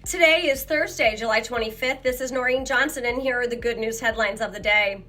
Today is Thursday, July 25th. This is Noreen Johnson, and here are the good news headlines of the day.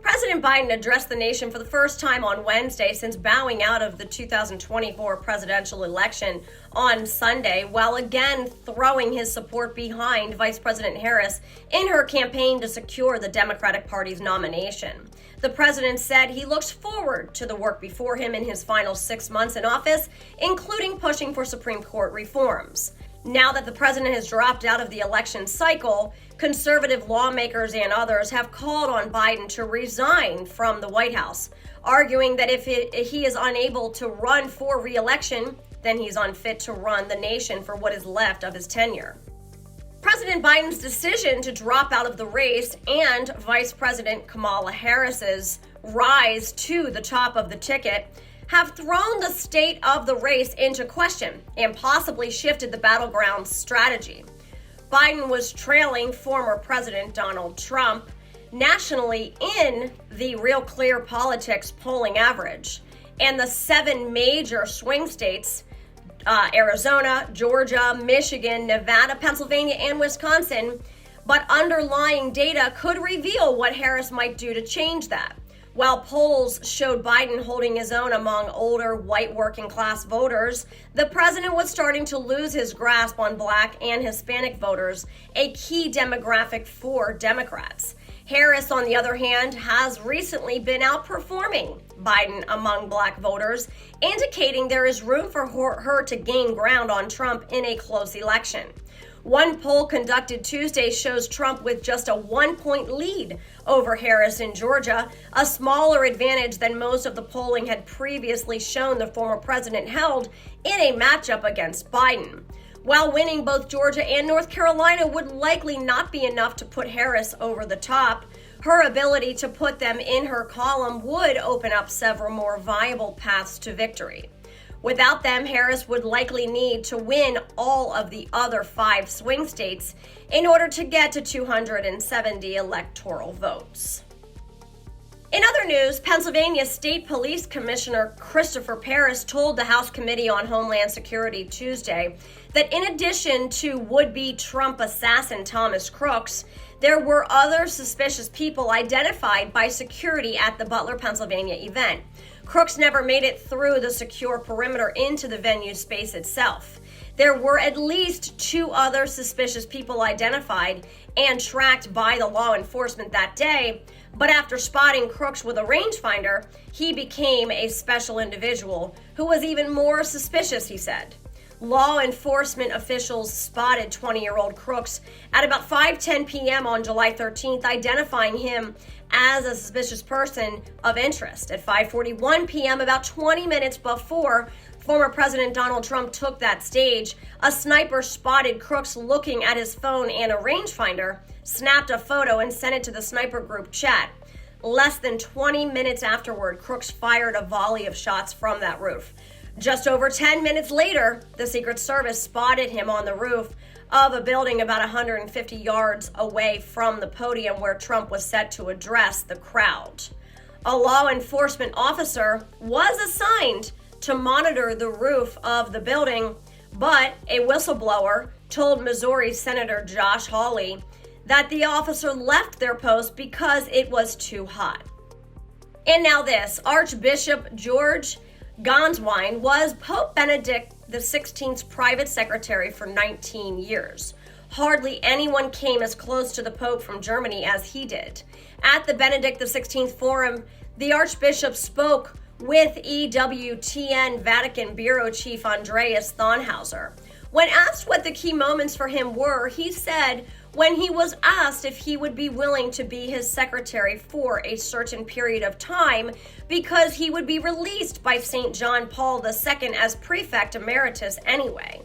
President Biden addressed the nation for the first time on Wednesday since bowing out of the 2024 presidential election on Sunday, while again throwing his support behind Vice President Harris in her campaign to secure the Democratic Party's nomination. The president said he looks forward to the work before him in his final 6 months in office, including pushing for Supreme Court reforms. Now that the president has dropped out of the election cycle, conservative lawmakers and others have called on Biden to resign from the White House, arguing that if he is unable to run for re-election, then he's unfit to run the nation for what is left of his tenure. President Biden's decision to drop out of the race and Vice President Kamala Harris's rise to the top of the ticket have thrown the state of the race into question and possibly shifted the battleground strategy. Biden was trailing former President Donald Trump nationally in the Real Clear Politics polling average, and the 7 major swing states, Arizona, Georgia, Michigan, Nevada, Pennsylvania, and Wisconsin, but underlying data could reveal what Harris might do to change that. While polls showed Biden holding his own among older, white working class voters, the president was starting to lose his grasp on Black and Hispanic voters, a key demographic for Democrats. Harris, on the other hand, has recently been outperforming Biden among Black voters, indicating there is room for her to gain ground on Trump in a close election. One poll conducted Tuesday shows Trump with just a 1-point lead over Harris in Georgia, a smaller advantage than most of the polling had previously shown the former president held in a matchup against Biden. While winning both Georgia and North Carolina would likely not be enough to put Harris over the top, her ability to put them in her column would open up several more viable paths to victory. Without them, Harris would likely need to win all of the other 5 swing states in order to get to 270 electoral votes. In other news, Pennsylvania State Police Commissioner Christopher Paris told the House Committee on Homeland Security Tuesday that in addition to would-be Trump assassin Thomas Crooks, there were other suspicious people identified by security at the Butler, Pennsylvania event. Crooks never made it through the secure perimeter into the venue space itself. There were at least 2 other suspicious people identified and tracked by the law enforcement that day, but after spotting Crooks with a rangefinder, he became a special individual who was even more suspicious, he said. Law enforcement officials spotted 20-year-old Crooks at about 5:10 p.m. on July 13th, identifying him as a suspicious person of interest. At 5:41 p.m., about 20 minutes before former President Donald Trump took that stage, a sniper spotted Crooks looking at his phone and a rangefinder, snapped a photo, and sent it to the sniper group chat. Less than 20 minutes afterward, Crooks fired a volley of shots from that roof. Just over 10 minutes later, the Secret Service spotted him on the roof of a building about 150 yards away from the podium where Trump was set to address the crowd. A law enforcement officer was assigned to monitor the roof of the building, but a whistleblower told Missouri Senator Josh Hawley that the officer left their post because it was too hot. And now this, Archbishop George Ganswein was Pope Benedict XVI's private secretary for 19 years. Hardly anyone came as close to the Pope from Germany as he did. At the Benedict XVI Forum, the Archbishop spoke with EWTN Vatican Bureau Chief Andreas Thonhauser. When asked what the key moments for him were, he said when he was asked if he would be willing to be his secretary for a certain period of time because he would be released by St. John Paul II as prefect emeritus anyway.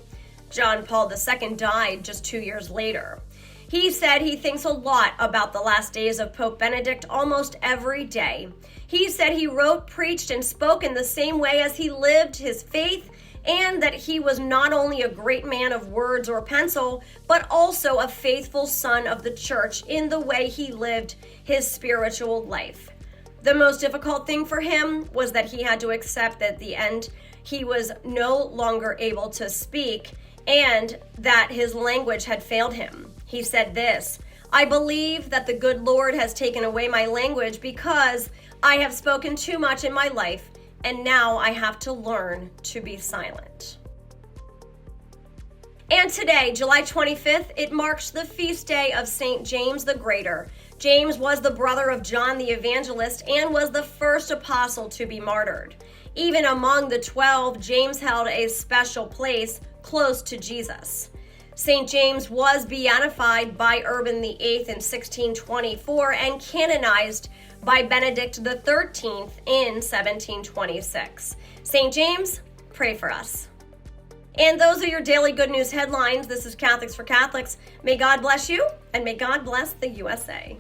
John Paul II died just 2 years later. He said he thinks a lot about the last days of Pope Benedict almost every day. He said he wrote, preached, and spoke in the same way as he lived his faith, and that he was not only a great man of words or pencil, but also a faithful son of the church in the way he lived his spiritual life. The most difficult thing for him was that he had to accept that at the end he was no longer able to speak and that his language had failed him. He said this, "I believe that the good Lord has taken away my language because I have spoken too much in my life, and now I have to learn to be silent." And today, July 25th, it marks the feast day of St. James the Greater. James was the brother of John the Evangelist and was the first apostle to be martyred. Even among the 12, James held a special place close to Jesus. St. James was beatified by Urban VIII in 1624 and canonized by Benedict XIII in 1726. St. James, pray for us. And those are your daily good news headlines. This is Catholics for Catholics. May God bless you, and may God bless the USA.